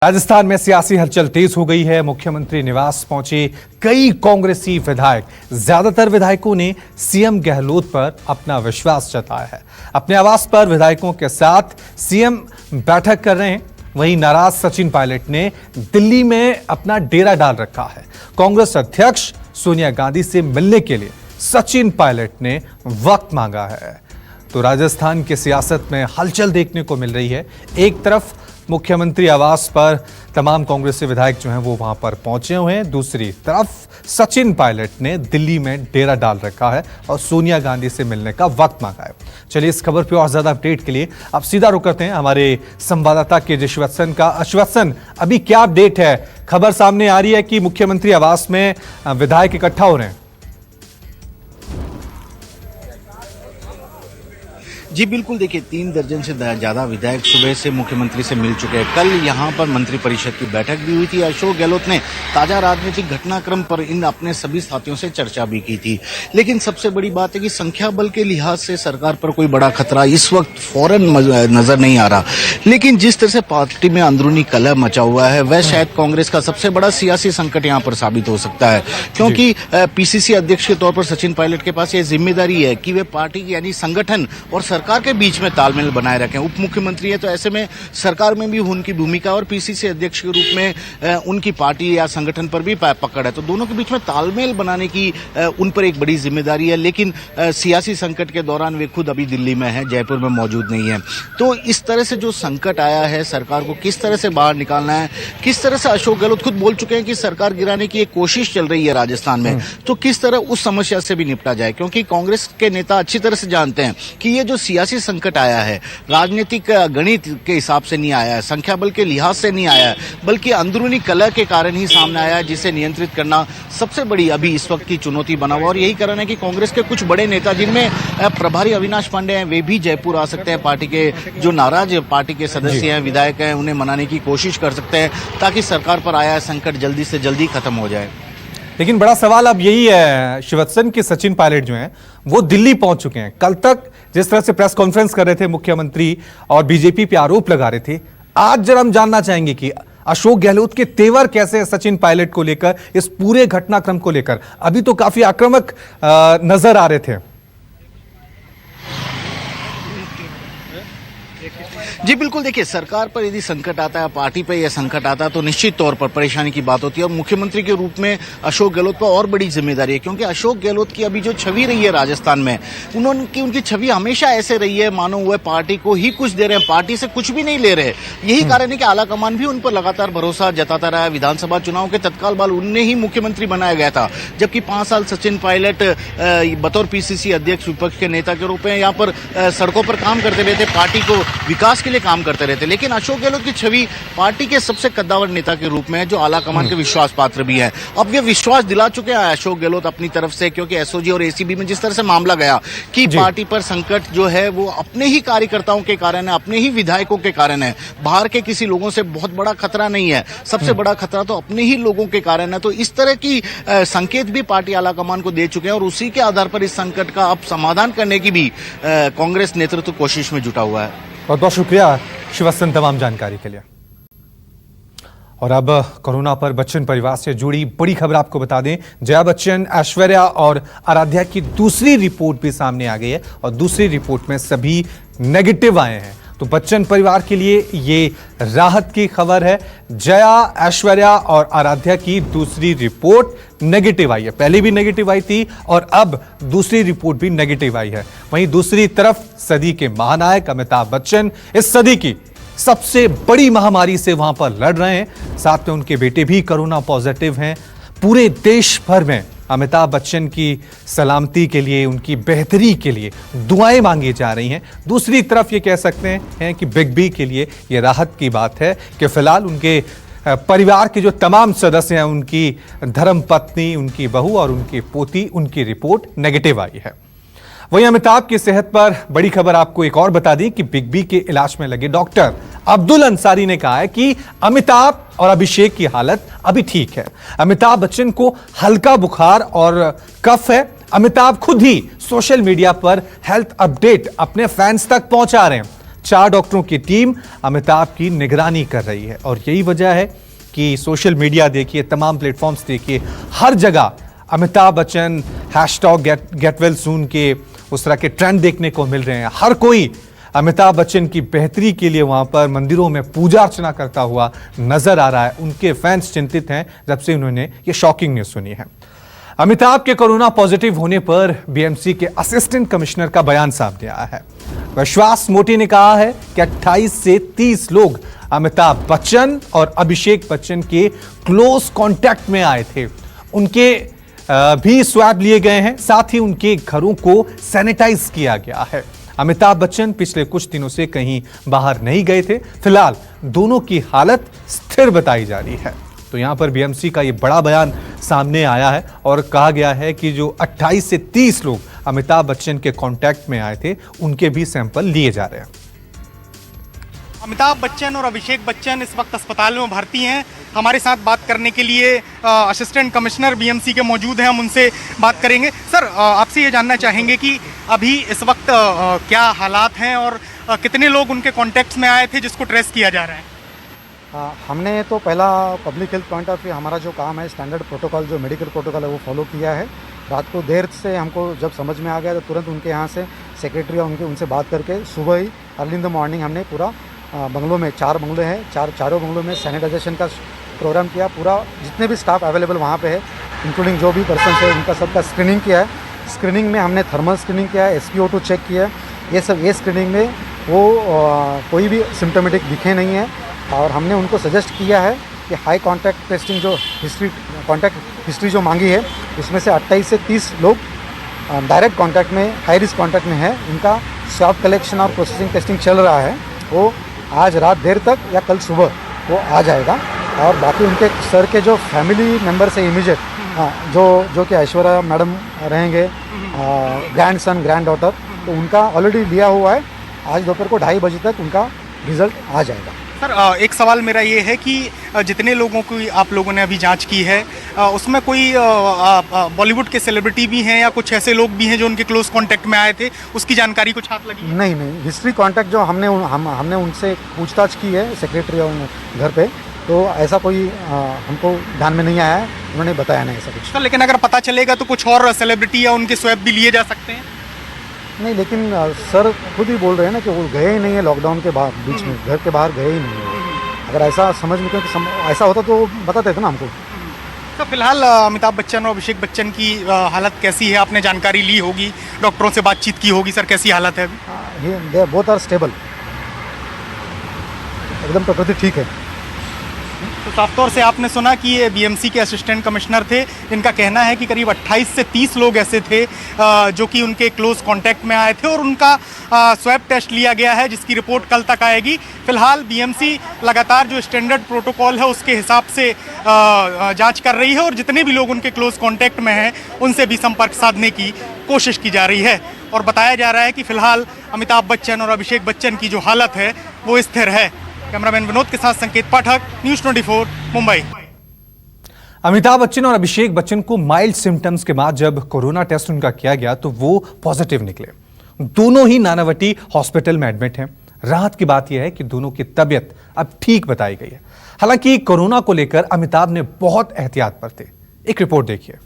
राजस्थान में सियासी हलचल तेज हो गई है। मुख्यमंत्री निवास पहुंचे कई कांग्रेसी विधायक। ज्यादातर विधायकों ने सीएम गहलोत पर अपना विश्वास जताया है। अपने आवास पर विधायकों के साथ सीएम बैठक कर रहे हैं। वहीं नाराज सचिन पायलट ने दिल्ली में अपना डेरा डाल रखा है। कांग्रेस अध्यक्ष सोनिया गांधी से मिलने के लिए सचिन पायलट ने वक्त मांगा है। तो राजस्थान की सियासत में हलचल देखने को मिल रही है। एक तरफ मुख्यमंत्री आवास पर तमाम कांग्रेसी विधायक जो हैं वो वहां पर पहुंचे हुए हैं, दूसरी तरफ सचिन पायलट ने दिल्ली में डेरा डाल रखा है और सोनिया गांधी से मिलने का वक्त मांगा है। चलिए इस खबर पे और ज्यादा अपडेट के लिए अब सीधा रुक करते हैं हमारे संवाददाता के अश्वत्सन का। अश्वत्सन, अभी क्या अपडेट है? खबर सामने आ रही है कि मुख्यमंत्री आवास में विधायक इकट्ठा हो रहे हैं। जी बिल्कुल, देखिए 3 दर्जन से ज्यादा विधायक सुबह से मुख्यमंत्री से मिल चुके हैं। कल यहां पर मंत्रिपरिषद की बैठक भी हुई थी। अशोक गहलोत ने ताजा राजनीतिक घटनाक्रम पर इन अपने सभी साथियों से चर्चा भी की थी। लेकिन सबसे बड़ी बात है कि संख्या बल के लिहाज से सरकार पर कोई बड़ा खतरा इस वक्त फौरन नजर नहीं आ रहा। लेकिन जिस तरह से पार्टी में अंदरूनी कलह मचा हुआ है वह शायद कांग्रेस का सबसे बड़ा सियासी संकट यहाँ पर साबित हो सकता है, क्योंकि पीसीसी अध्यक्ष के तौर पर सचिन पायलट के पास यह जिम्मेदारी है कि वे पार्टी यानी संगठन और सरकार के बीच में तालमेल बनाए रखें। उप मुख्यमंत्री है तो ऐसे में सरकार में भी उनकी भूमिका और पीसीसी अध्यक्ष के रूप में उनकी पार्टी या संगठन पर भी पकड़ है, तो दोनों के बीच में तालमेल बनाने की उन पर एक बड़ी जिम्मेदारी है। लेकिन सियासी संकट के दौरान वे खुद अभी दिल्ली में है, जयपुर में मौजूद नहीं है। तो इस तरह से जो संकट आया है, सरकार को किस तरह से बाहर निकालना है, किस तरह से अशोक गहलोत खुद बोल चुके हैं कि सरकार गिराने की एक कोशिश चल रही है राजस्थान में, तो किस तरह उस समस्या से भी निपटा जाए, क्योंकि कांग्रेस के नेता अच्छी तरह से जानते हैं कि ये जो सियासी संकट आया है राजनीतिक गणित के हिसाब से नहीं आया है, संख्या बल के लिहाज से नहीं आया है, बल्कि अंदरूनी कलह के कारण ही सामने आया है, जिसे नियंत्रित करना सबसे बड़ी अभी इस वक्त की चुनौती बना हुआ। और यही कारण है कि कांग्रेस के कुछ बड़े नेता, जिनमें प्रभारी अविनाश पांडे हैं, वे भी जयपुर आ सकते हैं। पार्टी के जो नाराज पार्टी के सदस्य हैं, विधायक हैं, उन्हें मनाने की कोशिश कर सकते हैं ताकि सरकार पर आया संकट जल्दी से जल्दी खत्म हो जाए। लेकिन बड़ा सवाल अब यही है शिवत्सन कि सचिन पायलट जो हैं वो दिल्ली पहुंच चुके हैं। कल तक जिस तरह से प्रेस कॉन्फ्रेंस कर रहे थे मुख्यमंत्री और बीजेपी पे आरोप लगा रहे थे, आज जरा हम जानना चाहेंगे कि अशोक गहलोत के तेवर कैसे हैं सचिन पायलट को लेकर, इस पूरे घटनाक्रम को लेकर। अभी तो काफी आक्रामक नजर आ रहे थे। जी बिल्कुल, देखिए सरकार पर यदि संकट आता है, पार्टी पर यह संकट आता है तो निश्चित तौर पर परेशानी की बात होती है। और मुख्यमंत्री के रूप में अशोक गहलोत पर और बड़ी जिम्मेदारी है, क्योंकि अशोक गहलोत की अभी जो छवि रही है राजस्थान में, उनकी छवि हमेशा ऐसे रही है मानो वह पार्टी को ही कुछ दे रहे हैं, पार्टी से कुछ भी नहीं ले रहे। यही कारण है कि आलाकमान भी उन पर लगातार भरोसा जताता रहा है। विधानसभा चुनाव के तत्काल बाद उन्हें ही मुख्यमंत्री बनाया गया था, जबकि 5 साल सचिन पायलट बतौर पीसीसी अध्यक्ष विपक्ष के नेता के रूप में यहाँ पर सड़कों पर काम करते रहे थे, पार्टी को विकास के लिए काम करते रहते। लेकिन अशोक गहलोत की छवि पार्टी के सबसे कद्दावर नेता के रूप में है, जो आलाकमान के विश्वास पात्र भी है। अब ये विश्वास दिला चुके हैं अशोक गहलोत अपनी तरफ से, क्योंकि एसओजी और एसीबी में जिस तरह से मामला गया कि पार्टी पर संकट जो है वो अपने ही कार्यकर्ताओं के कारण है, अपने ही विधायकों के कारण है, बाहर के किसी लोगों से बहुत बड़ा खतरा नहीं है। सबसे बड़ा खतरा तो अपने ही लोगों के कारण है। तो इस तरह की संकेत भी पार्टी आलाकमान को दे चुके हैं और उसी के आधार पर इस संकट का अब समाधान करने की भी कांग्रेस नेतृत्व कोशिश में जुटा हुआ है। बहुत बहुत शुक्रिया शिवत्सन तमाम जानकारी के लिए। और अब कोरोना पर बच्चन परिवार से जुड़ी बड़ी खबर आपको बता दें। जया बच्चन, ऐश्वर्या और आराध्या की दूसरी रिपोर्ट भी सामने आ गई है और दूसरी रिपोर्ट में सभी नेगेटिव आए हैं। तो बच्चन परिवार के लिए ये राहत की खबर है। जया, ऐश्वर्या और आराध्या की दूसरी रिपोर्ट नेगेटिव आई है। पहले भी नेगेटिव आई थी और अब दूसरी रिपोर्ट भी नेगेटिव आई है। वहीं दूसरी तरफ सदी के महानायक अमिताभ बच्चन इस सदी की सबसे बड़ी महामारी से वहां पर लड़ रहे हैं। साथ में उनके बेटे भी कोरोना पॉजिटिव हैं। पूरे देश भर में अमिताभ बच्चन की सलामती के लिए, उनकी बेहतरी के लिए दुआएं मांगी जा रही हैं। दूसरी तरफ ये कह सकते हैं कि बिग बी के लिए ये राहत की बात है कि फिलहाल उनके परिवार के जो तमाम सदस्य हैं, उनकी धर्मपत्नी, उनकी बहू और उनकी पोती, उनकी रिपोर्ट नेगेटिव आई है। वहीं अमिताभ की सेहत पर बड़ी खबर आपको एक और बता दी कि बिग बी के इलाज में लगे डॉक्टर अब्दुल अंसारी ने कहा है कि अमिताभ और अभिषेक की हालत अभी ठीक है। अमिताभ बच्चन को हल्का बुखार और कफ है। अमिताभ खुद ही सोशल मीडिया पर हेल्थ अपडेट अपने फैंस तक पहुंचा रहे हैं। 4 डॉक्टरों की टीम अमिताभ की निगरानी कर रही है और यही वजह है कि सोशल मीडिया देखिए, तमाम प्लेटफॉर्म्स देखिए, हर जगह Amitabh Bachchan get well soon के उस तरह के ट्रेंड देखने को मिल रहे हैं। हर कोई अमिताभ बच्चन की बेहतरी के लिए वहां पर मंदिरों में पूजा अर्चना करता हुआ नजर आ रहा है। उनके फैंस चिंतित हैं जब से उन्होंने ये शॉकिंग न्यूज सुनी है। अमिताभ के कोरोना पॉजिटिव होने पर बीएमसी के असिस्टेंट कमिश्नर का बयान सामने आया है। विश्वास मोती ने कहा है कि 28 से 30 लोग अमिताभ बच्चन और अभिषेक बच्चन के क्लोज कांटेक्ट में आए थे। उनके भी स्वैब लिए गए हैं, साथ ही उनके घरों को सैनिटाइज किया गया है। अमिताभ बच्चन पिछले कुछ दिनों से कहीं बाहर नहीं गए थे। फिलहाल दोनों की हालत स्थिर बताई जा रही है। तो यहां पर बीएमसी का ये बड़ा बयान सामने आया है और कहा गया है कि जो 28 से 30 लोग अमिताभ बच्चन के कांटेक्ट में आए थे, उनके भी सैंपल लिए जा रहे हैं। अमिताभ बच्चन और अभिषेक बच्चन इस वक्त अस्पताल में भर्ती हैं। हमारे साथ बात करने के लिए असिस्टेंट कमिश्नर बीएमसी के मौजूद हैं, हम उनसे बात करेंगे। सर, आपसे ये जानना चाहेंगे कि अभी इस वक्त क्या हालात हैं और कितने लोग उनके कॉन्टेक्ट्स में आए थे जिसको ट्रेस किया जा रहा है? हमने तो पहला public health point of view हमारा जो काम है, स्टैंडर्ड प्रोटोकॉल जो मेडिकल प्रोटोकॉल है वो फॉलो किया है। रात को देर से हमको जब समझ में आ गया तो तुरंत उनके यहाँ से सेक्रेटरी और उनसे बात करके सुबह ही अर्ली इन द मॉर्निंग हमने पूरा बंगलों में 4 बंगले हैं, चारों बंगलों में सैनिटाइजेशन का प्रोग्राम किया। पूरा जितने भी स्टाफ अवेलेबल वहाँ पे है, इंक्लूडिंग जो भी पर्सन है, उनका सबका स्क्रीनिंग किया है। स्क्रीनिंग में हमने थर्मल स्क्रीनिंग किया है, SpO2 चेक किया है। ये स्क्रीनिंग में वो कोई भी सिम्टोमेटिक दिखे नहीं है और हमने उनको सजेस्ट किया है कि हाई कॉन्टैक्ट टेस्टिंग जो कॉन्टैक्ट हिस्ट्री जो मांगी है, उसमें से 28 से 30 लोग डायरेक्ट कॉन्टैक्ट में, हाई रिस्क कॉन्टैक्ट में है। उनका स्वैब कलेक्शन और प्रोसेसिंग टेस्टिंग चल रहा है। वो आज रात देर तक या कल सुबह वो आ जाएगा। और बाकी उनके सर के जो फैमिली मेम्बर्स है इमीडिएट, जो कि ऐश्वर्या मैडम रहेंगे, ग्रैंड सन ग्रैंड डॉटर, तो उनका ऑलरेडी लिया हुआ है। आज दोपहर को 2:30 बजे तक उनका रिजल्ट आ जाएगा। सर, एक सवाल मेरा ये है कि जितने लोगों की आप लोगों ने अभी जांच की है, उसमें कोई बॉलीवुड के सेलिब्रिटी भी हैं या कुछ ऐसे लोग भी हैं जो उनके क्लोज कांटेक्ट में आए थे, उसकी जानकारी कुछ हाथ लगी? नहीं, हिस्ट्री कांटेक्ट जो हमने उनसे पूछताछ की है सेक्रेटरी और घर पे, तो ऐसा कोई हमको ध्यान में नहीं आया है, उन्होंने बताया नहीं ऐसा कुछ। सर, लेकिन अगर पता चलेगा तो कुछ और सेलिब्रिटी या उनके स्वैब भी लिए जा सकते हैं? नहीं, लेकिन सर खुद ही बोल रहे हैं ना कि वो गए ही नहीं है लॉकडाउन के बाद, बीच में घर के बाहर गए ही नहीं है। अगर ऐसा समझ में ऐसा होता तो बताते थे ना हमको। तो फिलहाल अमिताभ बच्चन और अभिषेक बच्चन की हालत कैसी है? आपने जानकारी ली होगी, डॉक्टरों से बातचीत की होगी। सर, कैसी हालत है अभी? दे बोथ आर स्टेबल, एकदम प्रकृति ठीक है। तो साफ तौर से आपने सुना कि ये बीएमसी के असिस्टेंट कमिश्नर थे, जिनका कहना है कि करीब 28 से 30 लोग ऐसे थे जो कि उनके क्लोज कांटेक्ट में आए थे और उनका स्वैब टेस्ट लिया गया है, जिसकी रिपोर्ट कल तक आएगी। फिलहाल बीएमसी लगातार जो स्टैंडर्ड प्रोटोकॉल है उसके हिसाब से जांच कर रही है और जितने भी लोग उनके क्लोज कांटेक्ट में हैं उनसे भी संपर्क साधने की कोशिश की जा रही है। और बताया जा रहा है कि फिलहाल अमिताभ बच्चन और अभिषेक बच्चन की जो हालत है वो स्थिर है। कैमरामैन विनोद के साथ संकेत पाठक, न्यूज़ 24 मुंबई। अमिताभ बच्चन और अभिषेक बच्चन को माइल्ड सिम्टम्स के बाद जब कोरोना टेस्ट उनका किया गया तो वो पॉजिटिव निकले। दोनों ही नानावटी हॉस्पिटल में एडमिट हैं। राहत की बात यह है कि दोनों की तबीयत अब ठीक बताई गई है। हालांकि कोरोना को लेकर अमिताभ ने बहुत एहतियात बरते। एक रिपोर्ट देखिए।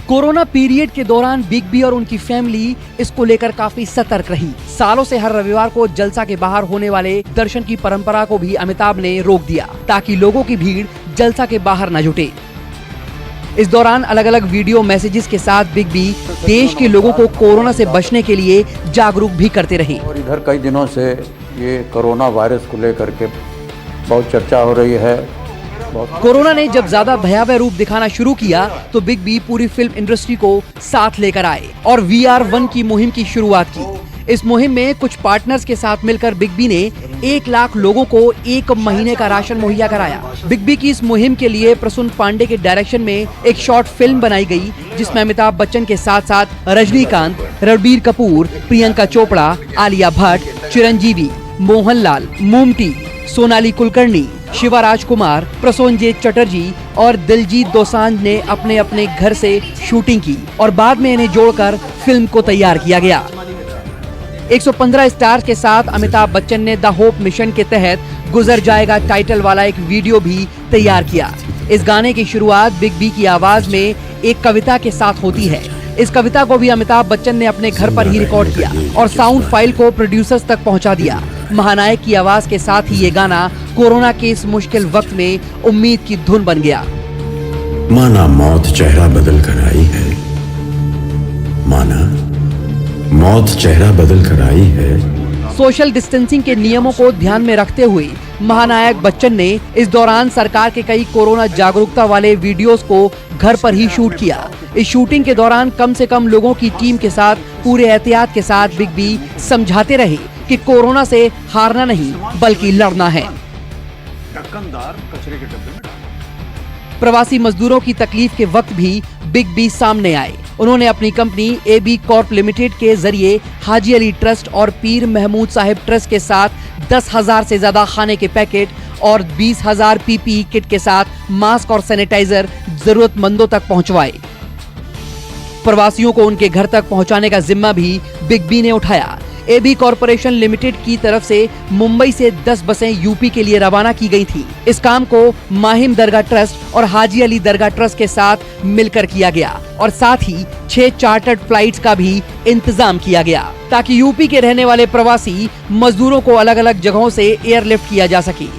कोरोना पीरियड के दौरान बिग बी और उनकी फैमिली इसको लेकर काफी सतर्क रही। सालों से हर रविवार को जलसा के बाहर होने वाले दर्शन की परंपरा को भी अमिताभ ने रोक दिया ताकि लोगों की भीड़ जलसा के बाहर न जुटे। इस दौरान अलग अलग वीडियो मैसेजेस के साथ बिग बी देश के लोगों को कोरोना से बचने के लिए जागरूक भी करते रहे। और इधर कई दिनों से ये कोरोना वायरस को लेकर के बहुत चर्चा हो रही है। कोरोना ने जब ज्यादा भयावह रूप दिखाना शुरू किया तो बिग बी पूरी फिल्म इंडस्ट्री को साथ लेकर आए और VR1 की मुहिम की शुरुआत की। इस मुहिम में कुछ पार्टनर्स के साथ मिलकर बिग बी ने 1 लाख लोगों को 1 महीने का राशन मुहैया कराया। बिग बी की इस मुहिम के लिए प्रसून पांडे के डायरेक्शन में एक शॉर्ट फिल्म बनाई गई, जिसमें अमिताभ बच्चन के साथ साथ रजनीकांत, रणबीर कपूर, प्रियंका चोपड़ा, आलिया भट्ट, चिरंजीवी, मोहनलाल, मोमटी, सोनाली कुलकर्णी, शिवा राजकुमार, प्रसोनजीत चटर्जी और दिलजीत दोसांझ ने अपने अपने घर से शूटिंग की और बाद में इन्हें जोड़कर फिल्म को तैयार किया गया। 115 स्टार्स के साथ अमिताभ बच्चन ने द होप मिशन के तहत गुजर जाएगा टाइटल वाला एक वीडियो भी तैयार किया। इस गाने की शुरुआत बिग बी की आवाज में एक कविता के साथ होती है। इस कविता को भी अमिताभ बच्चन ने अपने घर पर ही रिकॉर्ड किया और साउंड फाइल को प्रोड्यूसर्स तक पहुंचा दिया। महानायक की आवाज के साथ ही ये गाना कोरोना के इस मुश्किल वक्त में उम्मीद की धुन बन गया। माना मौत चेहरा बदल कर आई है, माना मौत चेहरा बदल कर आई है। सोशल डिस्टेंसिंग के नियमों को ध्यान में रखते हुए महानायक बच्चन ने इस दौरान सरकार के कई कोरोना जागरूकता वाले वीडियोस को घर पर ही शूट किया। इस शूटिंग के दौरान कम से कम लोगों की टीम के साथ पूरे एहतियात के साथ बिग बी समझाते रहे कि कोरोना से हारना नहीं बल्कि लड़ना है। प्रवासी मजदूरों की तकलीफ के वक्त भी बिग बी सामने आए। उन्होंने अपनी कंपनी AB कॉर्प लिमिटेड के जरिए हाजी अली ट्रस्ट और पीर महमूद साहिब ट्रस्ट के साथ 10,000 से ज्यादा खाने के पैकेट और 20,000 PPE किट के साथ मास्क और सैनिटाइजर जरूरतमंदों तक पहुंचवाए। प्रवासियों को उनके घर तक पहुंचाने का जिम्मा भी बिग बी ने उठाया। AB कॉरपोरेशन लिमिटेड की तरफ से मुंबई से 10 बसें यूपी के लिए रवाना की गई थी। इस काम को माहिम दरगाह ट्रस्ट और हाजी अली दरगाह ट्रस्ट के साथ मिलकर किया गया और साथ ही 6 चार्टर्ड फ्लाइट्स का भी इंतजाम किया गया ताकि यूपी के रहने वाले प्रवासी मजदूरों को अलग अलग जगहों से एयरलिफ्ट किया जा सके।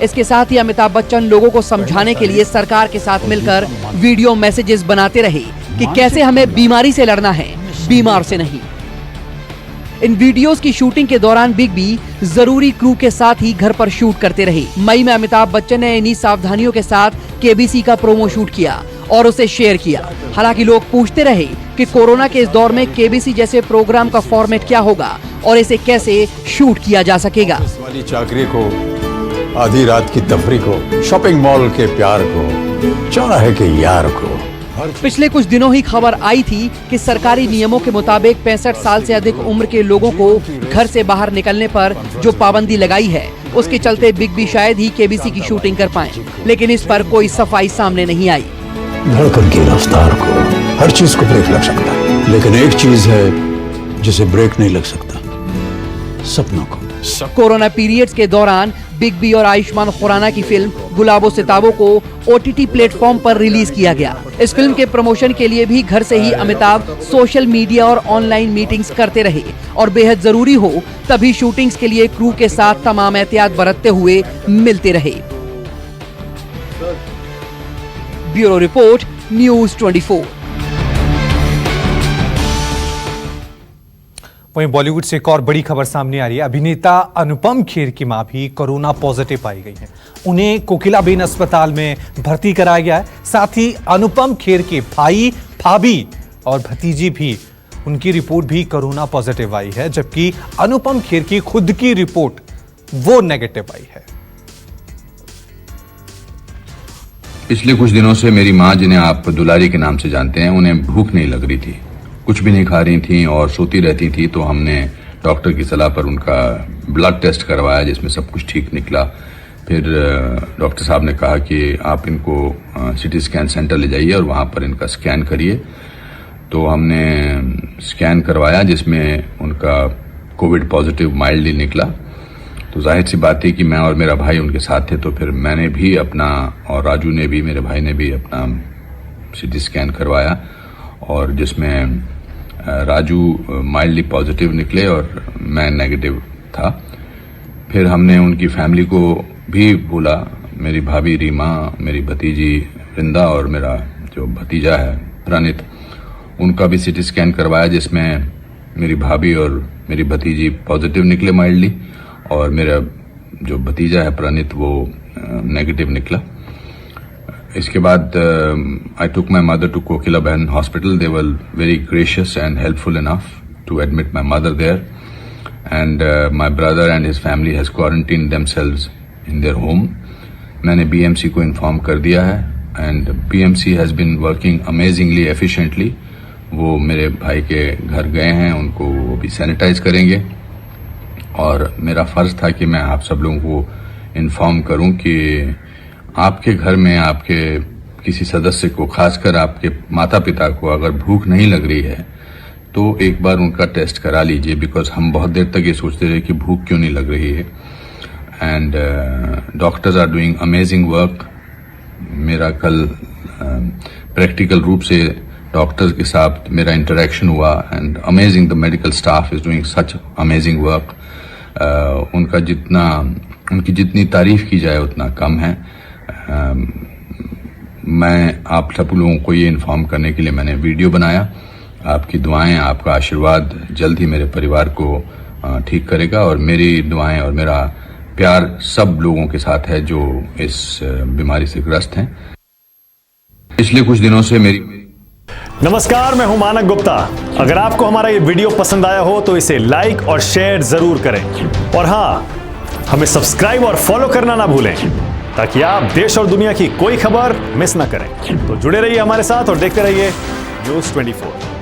इसके साथ ही अमिताभ बच्चन लोगों को समझाने के लिए सरकार के साथ मिलकर वीडियो मैसेजेस बनाते रहे कि कैसे हमें बीमारी से लड़ना है, बीमार से नहीं। इन वीडियोस की शूटिंग के दौरान बिग बी जरूरी क्रू के साथ ही घर पर शूट करते रहे। मई में अमिताभ बच्चन ने इन्हीं सावधानियों के साथ KBC का प्रोमो शूट किया और उसे शेयर किया। हालांकि लोग पूछते रहे कि कोरोना के इस दौर में KBC जैसे प्रोग्राम का फॉर्मेट क्या होगा और इसे कैसे शूट किया जा सकेगा। वाली चाकरी को, आधी रात की तफरी को, शॉपिंग मॉल के प्यार को, चौराहे के यार को। पिछले कुछ दिनों ही खबर आई थी कि सरकारी नियमों के मुताबिक 65 साल से अधिक उम्र के लोगों को घर से बाहर निकलने पर जो पाबंदी लगाई है उसके चलते बिग बी शायद ही KBC की शूटिंग कर पाएं, लेकिन इस पर कोई सफाई सामने नहीं आई। धड़कन की रफ्तार को, हर चीज को ब्रेक लग सकता है, लेकिन एक चीज है जिसे ब्रेक नहीं लग सकता, सपनों को। कोरोना पीरियड्स के दौरान बिग बी और आयुष्मान खुराना की फिल्म गुलाबो सिताबों को OTT प्लेटफॉर्म पर रिलीज किया गया। इस फिल्म के प्रमोशन के लिए भी घर से ही अमिताभ सोशल मीडिया और ऑनलाइन मीटिंग्स करते रहे और बेहद जरूरी हो तभी शूटिंग्स के लिए क्रू के साथ तमाम एहतियात बरतते हुए मिलते रहे। Bureau report, news 24। वहीं बॉलीवुड से एक और बड़ी खबर सामने आ रही है। अभिनेता अनुपम खेर की मां भी कोरोना पॉजिटिव पाई गई है। उन्हें कोकिलाबेन अस्पताल में भर्ती कराया गया है। साथ ही अनुपम खेर के भाई, भाभी और भतीजी भी, उनकी रिपोर्ट भी कोरोना पॉजिटिव आई है, जबकि अनुपम खेर की खुद की रिपोर्ट वो नेगेटिव आई है। पिछले कुछ दिनों से मेरी माँ, जिन्हें आप दुलारी के नाम से जानते हैं, उन्हें भूख नहीं लग रही थी, कुछ भी नहीं खा रही थी और सोती रहती थी। तो हमने डॉक्टर की सलाह पर उनका ब्लड टेस्ट करवाया जिसमें सब कुछ ठीक निकला। फिर डॉक्टर साहब ने कहा कि आप इनको CT स्कैन सेंटर ले जाइए और वहां पर इनका स्कैन करिए। तो हमने स्कैन करवाया जिसमें उनका कोविड पॉजिटिव माइल्डली निकला। तो जाहिर सी बात थी कि मैं और मेरा भाई उनके साथ थे, तो फिर मैंने भी अपना और राजू ने भी, मेरे भाई ने भी अपना CT स्कैन करवाया और जिसमें राजू माइल्डली पॉजिटिव निकले और मैं नेगेटिव था। फिर हमने उनकी फैमिली को भी बोला, मेरी भाभी रीमा, मेरी भतीजी वृंदा और मेरा जो भतीजा है प्रणित, उनका भी CT स्कैन करवाया जिसमें मेरी भाभी और मेरी भतीजी पॉजिटिव निकले माइल्डली और मेरा जो भतीजा है प्रणित वो नेगेटिव निकला। इसके बाद I took my mother to Kokilaben hospital. They were very gracious and helpful enough to admit my mother there, and my brother and his family has quarantined themselves in their home. मैंने BMC को inform कर दिया है and BMC has been working amazingly efficiently. वो मेरे भाई के घर गए हैं, उनको वो भी सैनिटाइज करेंगे और मेरा फर्ज था कि मैं आप सब लोगों को इन्फॉर्म करूं कि आपके घर में आपके किसी सदस्य को, खासकर आपके माता पिता को अगर भूख नहीं लग रही है तो एक बार उनका टेस्ट करा लीजिए, बिकॉज हम बहुत देर तक ये सोचते रहे कि भूख क्यों नहीं लग रही है। And doctors are doing amazing work. मेरा कल प्रैक्टिकल रूप से डॉक्टर्स के साथ मेरा इंटरेक्शन हुआ and amazing, the medical staff is doing such amazing work. उनकी जितनी तारीफ की जाए उतना कम है। मैं आप सब लोगों को ये इन्फॉर्म करने के लिए मैंने वीडियो बनाया। आपकी दुआएं, आपका आशीर्वाद जल्द ही मेरे परिवार को ठीक करेगा और मेरी दुआएं और मेरा प्यार सब लोगों के साथ है जो इस बीमारी से ग्रस्त हैं। पिछले कुछ दिनों से मेरी नमस्कार, मैं हूं मानक गुप्ता। अगर आपको हमारा ये वीडियो पसंद आया हो तो इसे लाइक और शेयर जरूर करें और हां, हमें सब्सक्राइब और फॉलो करना ना भूलें ताकि आप देश और दुनिया की कोई खबर मिस ना करें। तो जुड़े रहिए हमारे साथ और देखते रहिए न्यूज़ 24।